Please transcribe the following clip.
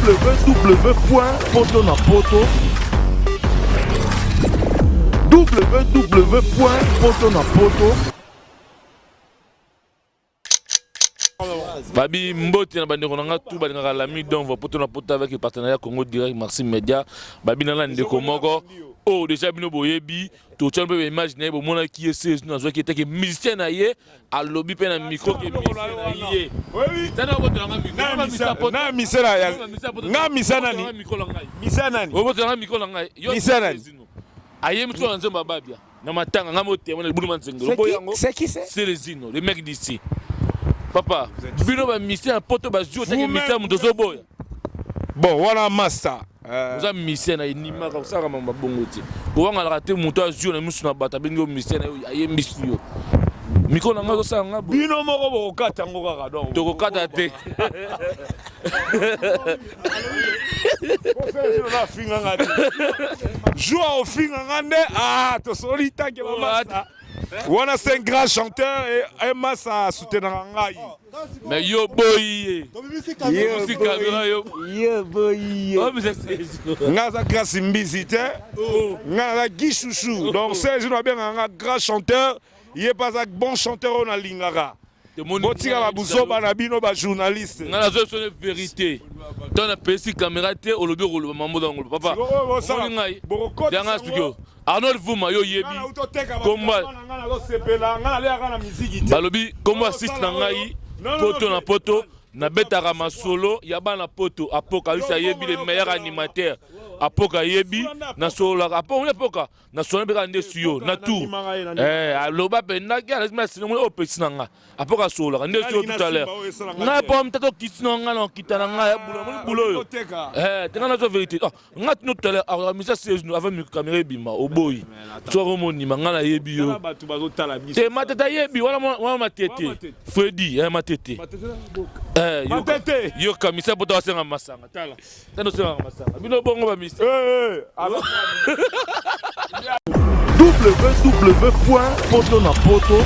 www.potonapoto www.potonapoto Babi Mbote na bandeko nanga tout balingaka lami donc va poto na poto avec le partenariat Congo Direct Maxime Media babi na ndeko moko oh déjà bino boyebi to tchan pe image na bo mona ki ese na zo ki était musicien na ye a lobby pe na micro ke musicien na ye oui tana ko tanga micro na misera ya nga misana ni misana ni o boto na micro ngai yo misana aye mtu anzo bababia na matanga ngamo te mona bulu manzengelo boyango c'est les Zino les mecs d'ici. Papa, bino ba misien poto ba zo te misien mutozo boya. Bon, voilà master. Vous avez misien na inima ka saka mamba bongo ti. Ko wanga la te muto azio na musu na bata bengo misien na aye misio. Miko na nga ko saka nga bino moko bo kata ngo kaka donc. To ko kata te. Na finga ngati. Joua au finga ngande to solita ke mama. Wana c'est un grand chanteur et Massa soutenir ngai. Mais yo boy. Yo boy. Oh mais c'est Ngaza grâce mbizite. Ngaza gishushu. Donc c'est je dois bien un grand chanteur, il est pas un bon chanteur na lingara. Botika ba buzoba na bino ba journaliste. Ngana zo sonne vérité. Dans la PC caméra te au lobby rolo mambo dans papa. Ngai. Danga studio. Arnold Vuma yo yebi. Komba. Balobi komba assist na ngai poto na poto na betaka masolo ya bana poto apoka isa yebi le meilleur animateur apoka yebi na solo apoka na solo beka ndesu yo na tout aloba penda ki lazima sinongo opesi na nga apoka solo ndesu yo tout à l'heure na pom tato kisino nga na kitana nga ya bulo yo tenga na zo vérité nga tout à l'heure a misa sérieusement avec mi caméra bima oboyi to romoni manga na yebi yo te matata yebi wala matete Freddy matete yo kamisa poto asenga masanga tala tano senga masanga bino bongo ba misi www.potonapoto